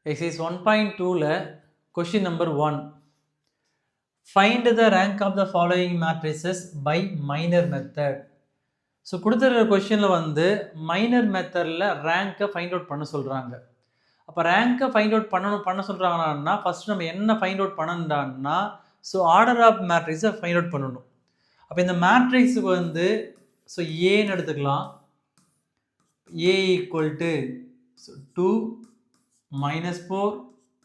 Exercise 1.2 question number 1. Find the rank of the following matrices by minor method. So கொடுத்துருக்கிற கொஷனில் வந்து minor மெத்தடில் ரேங்க்கை find out பண்ண சொல்கிறாங்க. அப்போ ரேங்க்கை ஃபைண்ட் அவுட் பண்ண சொல்கிறாங்கன்னா ஃபஸ்ட் நம்ம என்ன ஃபைண்ட் அவுட் பண்ணணும்னா ஸோ ஆர்டர் ஆஃப் மேட்ரிக்ஸை ஃபைண்ட் அவுட் பண்ணணும். அப்போ இந்த மேட்ரிக்ஸுக்கு வந்து ஸோ ஏன்னு எடுத்துக்கலாம். A equal to 2 -4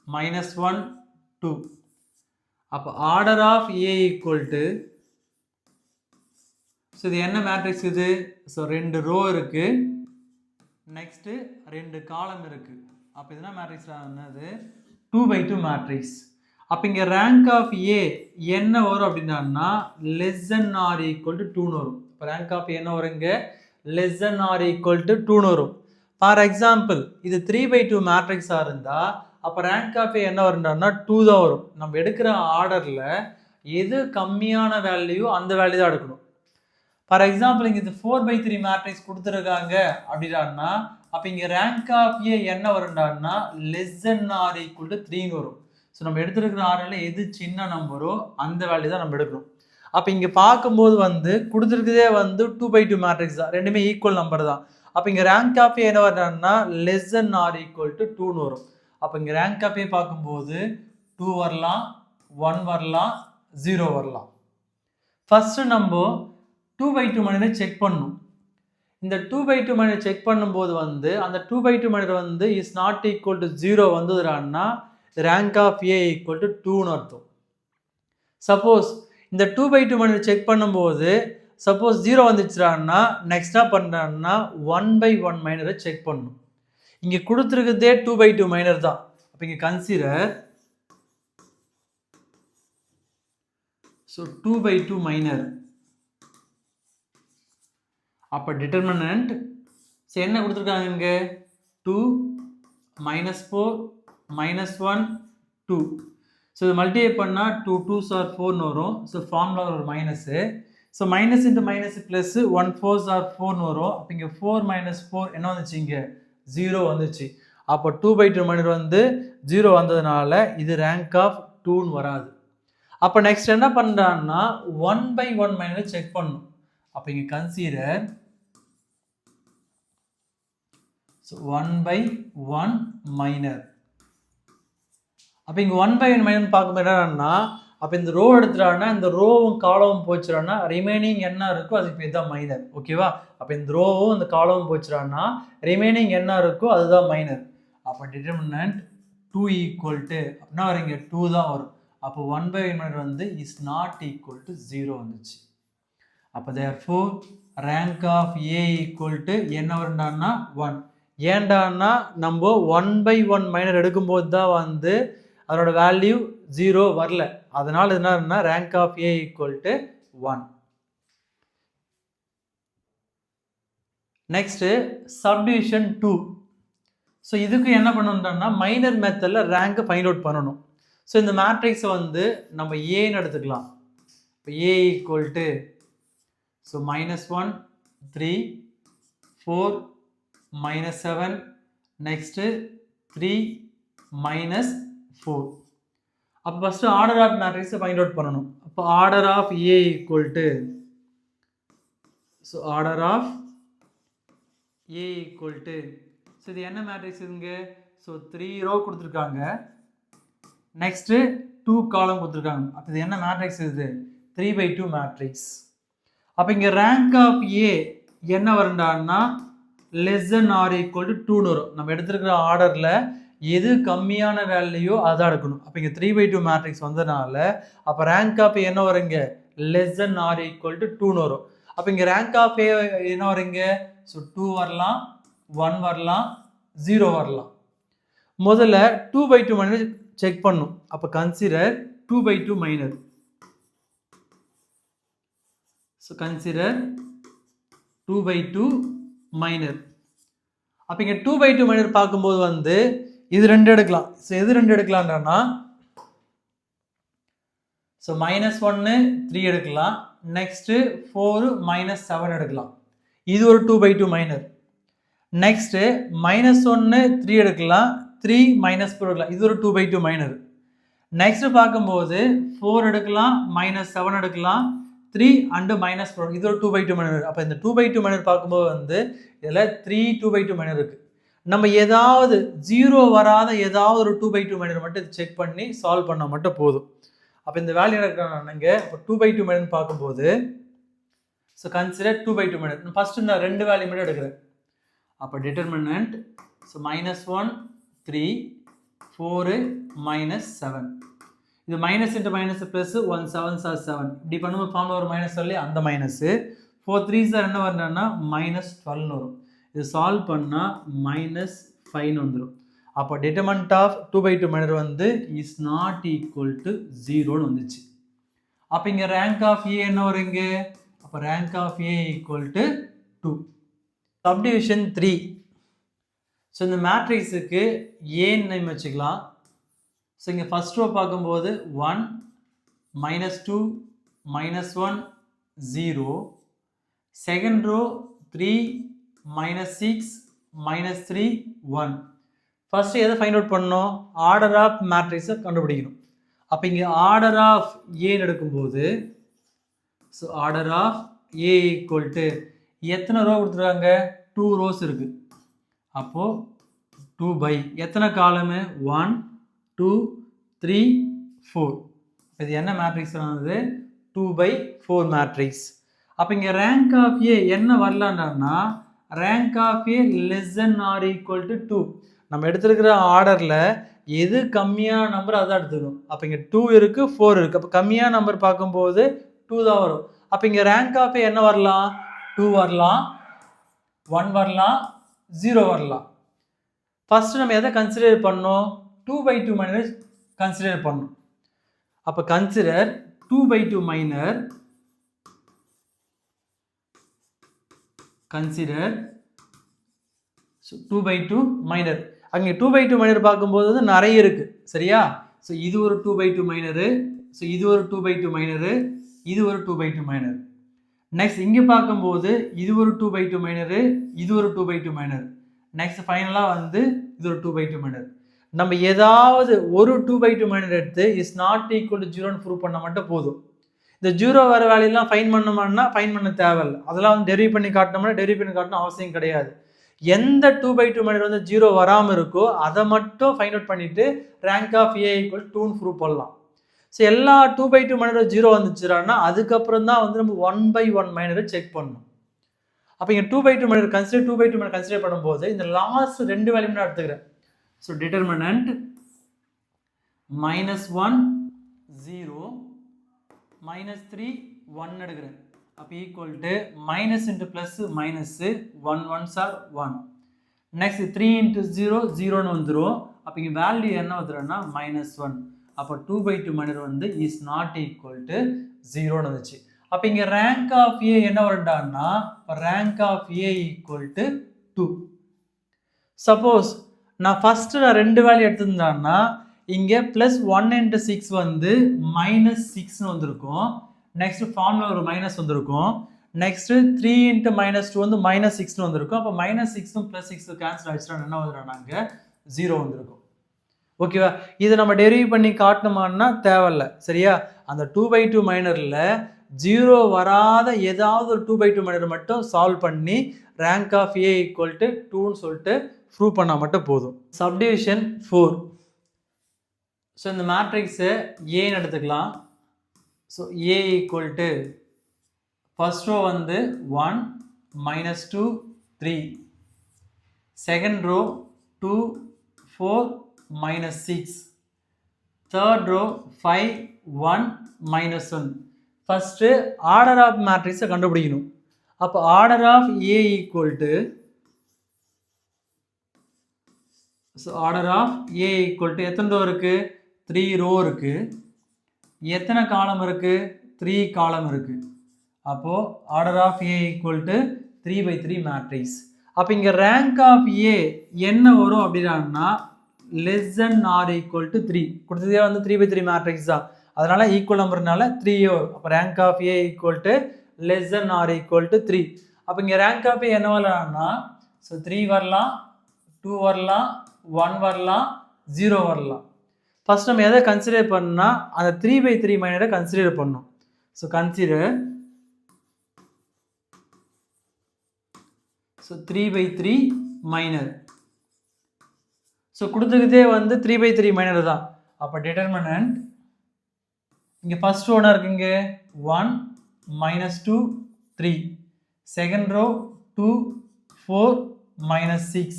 -1 2. அப்போ order of A equal to so இது என்ன மேட்ரிக்ஸ் இது? ஸோ 2 ரோ இருக்குது, நெக்ஸ்ட்டு 2 காலம் இருக்குது. அப்போ இதுனா மேட்ரிக்ஸ் என்னது? 2/2 மேட்ரிக்ஸ். அப்போ இங்கே ரேங்க் ஆஃப் ஏ என்ன வரும் அப்படின்னா less than or equal to 2ன்னு வரும். இப்போ ரேங்க் ஆஃப் என்ன வரும்? இங்கே less than or equal to 2ன்னு வரும். ஃபார் எக்ஸாம்பிள் இது 3/2 மேட்ரிக்ஸாக இருந்தால் அப்போ ரேங்க் ஆஃப் என்ன வரும்னா 2 தான் வரும். நம்ம எடுக்கிற ஆர்டரில் எது கம்மியான வேல்யூ அந்த வேல்யூ தான் எடுக்கணும். ஃபார் எக்ஸாம்பிள் இங்கே இது 4/3 மேட்ரிக்ஸ் கொடுத்துருக்காங்க அப்படின்னா அப்போ இங்கே ரேங்க் ஆஃப் ஏ என்ன வரும்னா less than or equal to 3ன்னு வரும். ஸோ நம்ம எடுத்துருக்கிற ஆர்டரில் எது சின்ன நம்பரோ அந்த வேல்யூ தான் நம்ம எடுக்கணும். அப்போ இங்கே பார்க்கும்போது வந்து கொடுத்துருக்கதே வந்து 2/2 மேட்ரிக்ஸ் தான், ரெண்டுமே ஈக்குவல் நம்பர் தான். அப்போ இங்கே ரேங்க் ஆஃப் என்ன வரும்னா less than or equal to 2ன்னு வரும். அப்போ இங்கே ரேங்க் ஆஃப் பார்க்கும்போது 2 வரலாம், 1 வரலாம், 0 வரலாம். ஃபஸ்ட்டு நம்ம 2/2 மணியை செக் பண்ணணும். இந்த 2/2 மணியை செக் பண்ணும்போது வந்து அந்த 2/2 மணி வந்து இஸ் நாட் ஈக்குவல் டு 0 வந்ததுன்னா rank of A equal to 2ன்னு அர்த்தம். சப்போஸ் இந்த 2/2 மணியை செக் பண்ணும்போது சப்போஸ் 0 வந்துச்சுன்னா நெக்ஸ்ட்டாக பண்ணுறான்னா 1/1 மைனரை செக் பண்ணணும். இங்கே கொடுத்துருக்கிறதே 2/2 மைனர் தான். அப்போ இங்கே கன்சிடர் ஸோ 2/2 மைனர். அப்போ டிட்டர்மினன்ட் ஸோ என்ன கொடுத்துருக்காங்க இங்கே 2 -4 -1 2. ஸோ இது மல்டிப்ளை பண்ணால் 2 2s are 4ன்னு வரும். ஸோ ஃபார்முலா ஒரு minus. So minus into minus plus 1 4s are 4ன்னு வரும். அப்போ இங்கே 4 - 4 என்ன வந்துச்சு? இங்கே 0 வந்துச்சு. அப்போ 2/2 மைனர் வந்து 0 வந்ததுனால இது ரேங்க் ஆஃப் 2ன்னு வராது. அப்போ நெக்ஸ்ட் என்ன பண்ணுறான்னா 1/1 மைனரை செக் பண்ணணும். அப்போ இங்கே கன்சிடர் ஸோ 1/1 மைனர். அப்போ இங்கே 1/1 மைனர் பார்க்கும்போது என்னன்னா அப்போ இந்த ரோ எடுத்துட்டான்னா இந்த ரோவும் காலமும் போச்சுடான்னா ரிமைனிங் என்ன இருக்கோ அதுக்கு பேர் தான் மைனர். ஓகேவா? அப்போ இந்த ரோவும் இந்த காலமும் போச்சுடான்னா ரிமைனிங் என்ன இருக்கோ அதுதான் மைனர். அப்போ டிட்டர்மினன்ட் 2 ஈக்குவல் டு அப்படின்னா வரும் இங்கே 2 தான் வரும். அப்போ 1/1 மைனர் வந்து இஸ் நாட் ஈக்குவல் டு 0 வந்துச்சு. அப்போ therefore rank of A equal to என்ன வரும்னா 1. ஏண்டான்னா நம்ம 1/1 மைனர் எடுக்கும்போது தான் வந்து அதனோட வேல்யூ 0 வரல. அதனால் என்னன்னா rank of A equal to 1. Next subdivision 2. So இதுக்கு என்ன பண்ணணும்னா மைனர் மெத்தடில் ரேங்க்கை ஃபைண்ட் அவுட் பண்ணணும். ஸோ இந்த மேட்ரிக்ஸை வந்து நம்ம ஏன்னு எடுத்துக்கலாம். இப்போ A equal to so -1 3 4 -7 next 3 -4. அப்போ ஃபஸ்ட்டு ஆர்டர் ஆஃப் மேட்ரிக்ஸை ஃபைண்ட் அவுட் பண்ணணும். அப்போ order of A equal to so order of A equal to so இது என்ன மேட்ரிக்ஸ் இங்கே? ஸோ 3 ரோ கொடுத்துருக்காங்க, நெக்ஸ்ட்டு 2 காலம் கொடுத்துருக்காங்க. அப்போ இது என்ன மேட்ரிக்ஸ்? இது 3/2 மேட்ரிக்ஸ். அப்போ இங்கே ரேங்க் ஆஃப் ஏ என்ன வரும்னா less than or equal to 2ன்னு வரும். நம்ம எடுத்துருக்கிற ஆர்டரில் எது கம்மியான வேல்யூயோ அதான் எடுக்கணும். அப்போ இங்கே 3/2 மேட்ரிக்ஸ் வந்ததுனால அப்போ ரேங்க் ஆஃப் என்ன வரும்? இங்கே less than or equal to 2ன்னு வரும். அப்போ இங்கே ரேங்க் ஆஃப் ஏ என்ன வரும்? இங்கே ஸோ 2 வரலாம், 1 வரலாம், 0 வரலாம். முதல்ல 2/2 மைனர் செக் பண்ணும். அப்போ consider 2/2 minor. So consider 2/2 minor. அப்போ இங்கே 2/2 மைனர் பார்க்கும்போது வந்து இது 2 எடுக்கலாம். ஸோ எது 2 எடுக்கலாம்னா ஸோ -1 3 எடுக்கலாம், நெக்ஸ்ட்டு 4 -7 எடுக்கலாம். இது ஒரு 2/2 மைனர். நெக்ஸ்ட்டு -1 3 எடுக்கலாம், 3 மைனஸ் 4 எடுக்கலாம். இது ஒரு 2/2 மைனர். நெக்ஸ்ட் பார்க்கும்போது 4 எடுக்கலாம், -7 எடுக்கலாம், 3 அண்ட் -4 இது ஒரு 2/2 மைனர். அப்போ இந்த 2/2 மைனர் பார்க்கும்போது வந்து இதில் 3 2/2 மைனர் இருக்குது. நம்ம ஏதாவது 0 வராத ஏதாவது ஒரு 2/2 மைனர் மட்டும் செக் பண்ணி சால்வ் பண்ணால் மட்டும் போதும். அப்போ இந்த வேல்யூ எடுக்கிறாங்க. இப்போ 2/2 மைனர் பார்க்கும்போது ஸோ கன்சிடர் 2/2 மைனர். ஃபஸ்ட்டு நான் 2 வேல்யூ மட்டும் எடுக்கிறேன். அப்போ டிட்டர்மினன்ட் ஸோ -1 3 4 -7 இது minus into minus plus 1 7 sir 7 இப்படி பண்ணும்போது ஃபார்மில் ஒரு மைனஸ் சொல்லி அந்த மைனஸு 4 3 சார் என்ன வரணும்னா -12 வரும். இது சால்வ் பண்ணால் -5 வந்துடும். அப்போ டிட்டர்மினன்ட் ஆஃப் 2/2 மைனர் வந்து இஸ் நாட் ஈக்குவல் டு 0ன்னு வந்துச்சு. அப்போ இங்கே ரேங்க் ஆஃப் ஏ என்ன வருங்க? அப்போ rank of A equal to 2. Subdivision 3. So இந்த மேட்ரிக்ஸுக்கு ஏன்னு நேம் வச்சுக்கலாம். ஸோ இங்கே ஃபஸ்ட் ரோ பார்க்கும்போது 1 -2 -1 0. Second row 3 -6 -3 1. ஃபஸ்ட்டு எதை ஃபைண்ட் அவுட் பண்ணணும்? ஆர்டர் ஆஃப் மேட்ரிக்ஸை கண்டுபிடிக்கணும். அப்போ இங்கே ஆர்டர் ஆஃப் ஏன்னு எடுக்கும்போது so order of A equal to எத்தனை ரோ கொடுத்துருக்காங்க? 2 ரோஸ் இருக்குது. அப்போது 2 எத்தனை காலமு? 1 2 3 4. இது என்ன மேட்ரிக்ஸ் ஆனது? 2/4 மேட்ரிக்ஸ். அப்போ இங்கே ரேங்க் ஆஃப் ஏ என்ன வரலான்னா rank of A less than or equal to 2. நம்ம எடுத்துருக்கிற ஆர்டரில் எது கம்மியான நம்பர் அதான் எடுத்துக்கணும். அப்போ இங்கே 2 இருக்குது 4 இருக்குது. அப்போ கம்மியான நம்பர் பார்க்கும்போது 2 தான் வரும். அப்போ இங்கே ரேங்க் ஆஃப் ஏ என்ன வரலாம்? 2 வரலாம், 1 வரலாம், 0 வரலாம். ஃபஸ்ட்டு நம்ம எதை கன்சிடர் பண்ணோம்? 2/2 மைனர் கன்சிடர் பண்ணோம். அப்போ கன்சிடர் 2/2 மைனர், கன்சிடர் 2/2 மைனர். அங்கே 2/2 மைனர் பார்க்கும்போது வந்து நிறைய இருக்குது, சரியா? ஸோ இது ஒரு 2/2 மைனரு, ஸோ இது ஒரு 2/2 மைனரு, இது ஒரு 2/2 மைனர். நெக்ஸ்ட் இங்கே பார்க்கும்போது இது ஒரு 2/2 மைனரு, இது ஒரு 2/2 மைனர். நெக்ஸ்ட் ஃபைனலாக வந்து இது ஒரு 2/2 மைனர். நம்ம ஏதாவது ஒரு 2/2 மைனர் எடுத்து இஸ் நாட் ஈக்குவல் டு 0ன்னு ப்ரூவ் பண்ண மட்டும் போதும். இந்த 0 வர வேலையெல்லாம் ஃபைன் பண்ணோம்னா ஃபைன் பண்ண தேவையில்லை. அதெல்லாம் வந்து டெரிவ் பண்ணி காட்டினோம்னா டெரிவ் பண்ணி காட்டணும் அவசியம் கிடையாது. எந்த 2/2 மைனர் வந்து 0 வராமல் இருக்கோ அதை மட்டும் ஃபைண்ட் அவுட் பண்ணிவிட்டு ரேங்க் ஆஃப் ஏ ஈக்குவல் 2ன்னு ப்ரூவ் பண்ணலாம். ஸோ எல்லா 2/2 மைனரும் 0 வந்துச்சுன்னா அதுக்கப்புறம் தான் வந்து நம்ம 1/1 மைனரை செக் பண்ணணும். அப்போ இங்கே 2/2 மைனர் கன்சிடர் 2/2 மைனர் கன்சிடர் பண்ணும்போது இந்த லாஸ்ட் 2 வேல்யூ நான் எடுத்துக்கிறேன். ஸோ டிட்டர்மினன்ட் -1 0 -3 1 எடுக்கிறேன். அப்போ equal to minus into plus minus 1 1s are 1. Next 3 into 0 0ன்னு வந்துடும். அப்போ இங்கே வேல்யூ என்ன வந்துடும்னா -1. அப்போ 2/2 மைனர் வந்து இஸ் நாட் ஈக்குவல் டு 0ன்னு வந்துச்சு. அப்போ இங்கே ரேங்க் ஆஃப் ஏ என்ன வரும்டான்னா rank of A equal to 2. Suppose நான் ஃபஸ்ட்டு நான் 2 வேல்யூ எடுத்திருந்தான்னா இங்கே +1 இன்ட்டு 6 வந்து -6ன்னு வந்திருக்கும். நெக்ஸ்ட் ஃபார்முலா ஒரு மைனஸ் வந்திருக்கும். நெக்ஸ்ட் 3 இன்ட்டு -2 வந்து -6ன்னு வந்திருக்கும். அப்போ -6ம் +6 கேன்சல் ஆகிடுச்சுன்னா என்ன வந்துடும்னாங்க 0 வந்திருக்கும். ஓகேவா? இதை நம்ம டெரிவ் பண்ணி காட்டணுமான்னா தேவையில்லை, சரியா? அந்த 2/2 மைனரில் 0 வராத ஏதாவது ஒரு 2/2 மைனர் மட்டும் சால்வ் பண்ணி rank of A equal to 2ன்னு சொல்லிட்டு ப்ரூவ் பண்ணால் மட்டும் போதும். சப்டிவிஷன் 4. ஸோ இந்த மேட்ரிக்ஸை ஏன்னு எடுத்துக்கலாம். So A equal to first row வந்து 1 -2 3, second row 2 4 -6, third row 5 1 -1. First order of மேட்ரிக்ஸை கண்டுபிடிக்கணும். அப்போ order of A equal to so order of A equal to எத்தனை ரோ இருக்குது? 3 ரோ இருக்குது. எத்தனை காலம் இருக்குது? 3 காலம் இருக்குது. அப்போது order of A equal to 3/3 matrix. அப்போ இங்கே ரேங்க் ஆஃப் ஏ என்ன வரும் அப்படின்னா less than or equal to 3 கொடுத்ததே வந்து 3/3 மேட்ரிக்ஸ் தான். அதனால் ஈக்குவல் நம்பர்னால 3 வரும். அப்போ rank of A equal to less than or equal to 3. அப்போ இங்கே ரேங்க் ஆஃப் ஏ என்ன வரலாம்னா ஸோ 3 வரலாம், 2 வரலாம், 1 வரலாம் 0 வரலாம். ஃபர்ஸ்ட் நம்ம எதை கன்சிடர் பண்ணா அந்த 3/3 மைனரை கன்சிடர் பண்ணணும். So consider 3/3 minor. ஸோ கொடுத்துக்கிட்டே வந்து 3/3 மைனர் தான். அப்போ டிட்டர்மினன்ட் இங்கே ஃபர்ஸ்ட் ஒன்றா இருக்குங்க 1 -2 3, செகண்ட் ரோ 2 4 -6,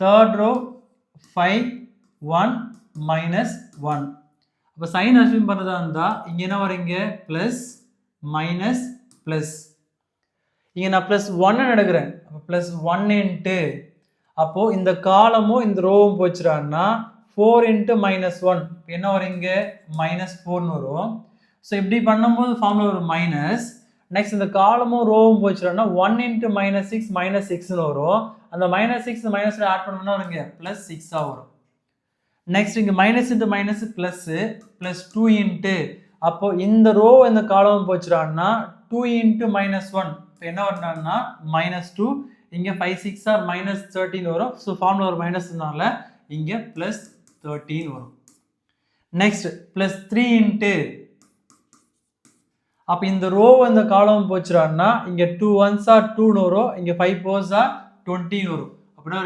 தேர்ட் ரோ 5 1 -1. அப்போ சைன் அஸ்யூம் பண்ணுறதா இருந்தால் இங்கே என்ன வரீங்க ப்ளஸ் மைனஸ் ப்ளஸ். இங்கே நான் ப்ளஸ் 1 எடுக்கிறேன். அப்போ ப்ளஸ் 1 இன்ட்டு அப்போது இந்த காலமும் இந்த ரோவும் போச்சுறான்னா 4 இன்ட்டு -1 என்ன வரீங்க -4ன்னு வரும். ஸோ இப்படி பண்ணும்போது ஃபார்முலா ஒரு மைனஸ். நெக்ஸ்ட் இந்த காலமும் ரோவும் போச்சுறான்னா 1 இன்ட்டு -6 -6ன்னு வரும். அந்த -6 மைனஸில் ஆட் பண்ணோம்னா வருங்க ப்ளஸ் 6ஆக வரும். நெக்ஸ்ட் இங்கே minus into minus plus plus 2 into அப்போது இந்த ரோ இந்த காலமும் போச்சுறான்னா 2 இன்ட்டு -1 இப்போ என்ன வரணும்னா -2. இங்கே 5 6 ஆர் -13 வரும். ஸோ ஃபார்முலா ஒரு மைனஸ்னால இங்கே ப்ளஸ் 13 வரும். நெக்ஸ்ட் ப்ளஸ் 3 இன்ட்டு அப்போ இந்த ரோ இந்த காலம் போச்சுறான்னா இங்கே 2 1s ஆர் 2ன்னு வரும். இங்கே 5 4s ஆர் 20 வரும். அப்படின்னா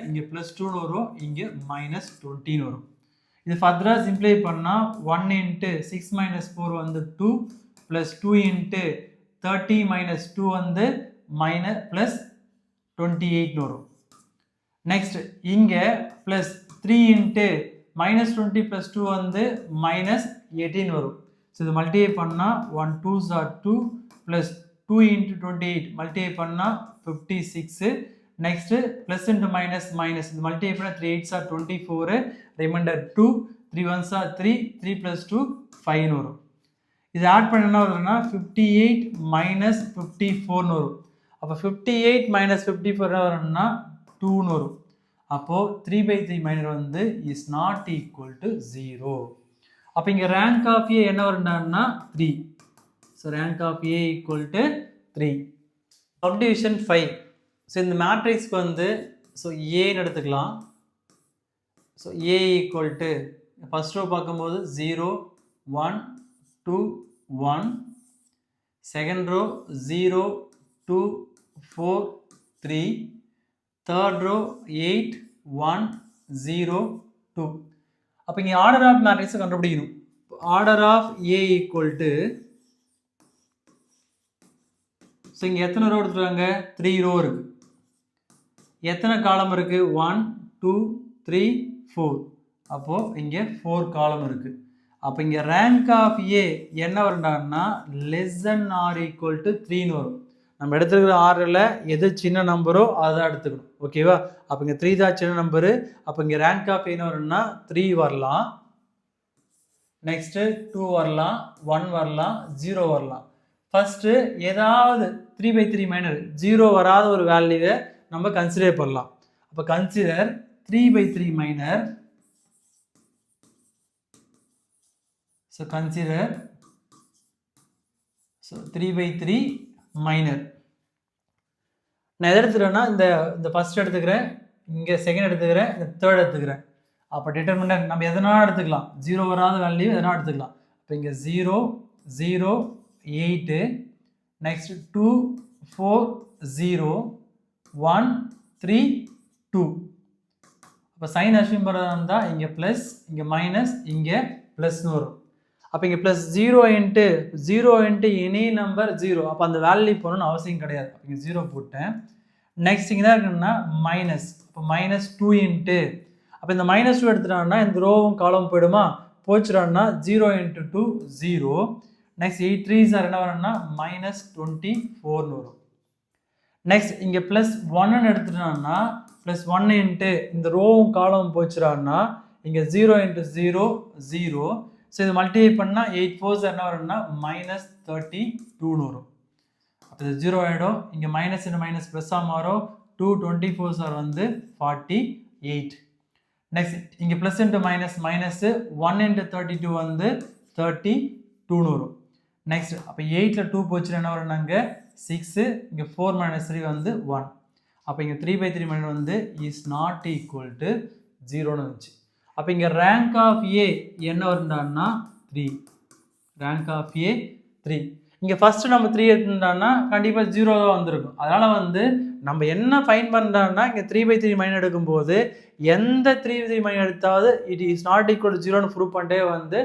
இங்கே ப்ளஸ் 2ன்னு வரும். இங்கே -20 வரும். இது ஃபர்தராக சிம்ப்ளை பண்ணால் 1 இன்ட்டு 6 - 4 வந்து 2 ப்ளஸ் 2 இன்ட்டு 30 - 2 வந்து ப்ளஸ் 28 வரும். நெக்ஸ்ட் இங்கே ப்ளஸ் 3 இன்ட்டு -20 ப்ளஸ் 2 வந்து -18 வரும். ஸோ இது மல்டிப்ளை பண்ணால் 1 2s R 2 plus 2 into 28 multiply பண்ணால் 56. Next plus into minus minus இது மல்டிப்ளை பண்ணால் 3 8s R 24, reminder 2, 3 1s R 3, 3 + 2 5ன்னு வரும். இது ஆட் பண்ண என்ன வருதுன்னா 58 - 54ன்னு வரும். அப்போ 58 - 54 என்ன வரும்னா 2ன்னு வரும். அப்போது 3/3 மைனர் வந்து இஸ் நாட் ஈக்குவல் டு 0. அப்போ இங்கே ரேங்க் ஆஃப் ஏ என்ன வரும்னா 3. So rank of A equal to 3. Subdivision 5. So இந்த மேட்ரிக்ஸ்க்கு வந்து ஸோ ஏன்னு எடுத்துக்கலாம். So A equal to first row பார்க்கும்போது 0 1 2 1, செகண்ட் ரோ 0 2 4 3, தேர்ட் ரோ 8 1 0 2. அப்போ இங்கே ஆர்டர் ஆஃப் மேட்ரிக்ஸை கண்டுபிடிக்கணும். Order of A equal to so இங்கே எத்தனை ரோ எடுத்துருவாங்க 3 ரோ இருக்குது. எத்தனை காலம் இருக்குது 1 2 3 4. அப்போது இங்கே 4 காலம் இருக்குது. அப்போ இங்கே ரேங்க் ஆஃப் ஏ என்ன வரும்னா less than or equal to 3ன்னு வரும். நம்ம எடுத்துக்கிற ஆர்டரில் எது சின்ன நம்பரோ அதான் எடுத்துக்கணும். ஓகேவா? அப்போ இங்கே 3 தான் சின்ன நம்பரு. அப்போ இங்கே ரேங்க் ஆஃப் என்ன வரும்னா 3 வரலாம். நெக்ஸ்ட்டு 2 வரலாம், 1 வரலாம், 0 வரலாம். ஃபஸ்ட்டு ஏதாவது 3/3 மைனர் 0 வராத ஒரு வேல்யூவை நம்ம கன்சிடர் பண்ணலாம். அப்போ consider 3/3 minor. So consider 3/3 minor. நான் எதை எடுத்துக்கிறேன்னா இந்த ஃபர்ஸ்ட் எடுத்துக்கிறேன், இங்கே செகண்ட் எடுத்துக்கிறேன், இந்த தேர்ட் எடுத்துக்கிறேன். அப்போ டிட்டர்மினன்ட் நம்ம எதனாலும் எடுத்துக்கலாம். 0 வராத வேல்யூ எதனா எடுத்துக்கலாம். இப்போ இங்கே 0 0 8, நெக்ஸ்ட் 2 4 0 1 3 2. அப்போ சைன் அஸ்யூம் பண்ணுறதா இருந்தால் இங்கே ப்ளஸ், இங்கே மைனஸ், இங்கே ப்ளஸ்னு வரும். அப்போ இங்கே ப்ளஸ் 0 இன்ட்டு எனி நம்பர் 0. அப்போ அந்த வேல்யூ போகணும்னு அவசியம் கிடையாது. அப்போ இங்கே 0 போட்டேன். நெக்ஸ்ட் இங்கே தான் இருக்குன்னா மைனஸ். அப்போ -2 இன்ட்டு அப்போ இந்த -2 எடுத்துட்டாங்கன்னா இந்த ரோவும் காலம் போயிடுமா? போச்சுடான்னா 0 × 2 0. நெக்ஸ்ட் 8 3s என்ன வரும்னா -24ன்னு வரும். நெக்ஸ்ட் இங்கே ப்ளஸ் 1ன்னு எடுத்துட்டோம்னா ப்ளஸ் 1 இன்ட்டு இந்த ரோவும் காலம் போச்சுடான்னா இங்கே 0 × 0 0. ஸோ இது மல்டிப்ளை பண்ணால் 8 4s என்ன வரும்னா -32ன்னு வரும். அப்போ இது 0 ஆகிடும். இங்கே மைனஸ் இன்ட்டு மைனஸ் ப்ளஸ்ஸாக மாறும். 2 24s வந்து 48. நெக்ஸ்ட் இங்கே ப்ளஸ் இன்ட்டு மைனஸ் மைனஸு 1 × 32 வந்து 32ன்னு வரும். நெக்ஸ்ட் அப்போ 8ல் 2 போச்சுன்னா என்ன வரும்? நாங்கள் 6. இங்கே 4 - 3 வந்து 1. அப்போ இங்கே 3/3 மைனர் வந்து இஸ் நாட் ஈக்குவல் டு 0ன்னு வந்துச்சு. அப்போ இங்கே ரேங்க் ஆஃப் ஏ என்ன வருண்டான்னா 3. ரேங்க் ஆஃப் ஏ 3. இங்கே ஃபஸ்ட்டு நம்ம 3 எடுத்துட்டோம்னா கண்டிப்பாக 0 தான் வந்திருக்கும். அதனால் வந்து நம்ம என்ன ஃபைன் பண்ணுறோம்னா இங்கே 3/3 மைன் எடுக்கும்போது எந்த 3/3 மைன் எடுத்தாவது it is not equal to 0ன்னு ப்ரூவ் பண்ணிட்டே வந்து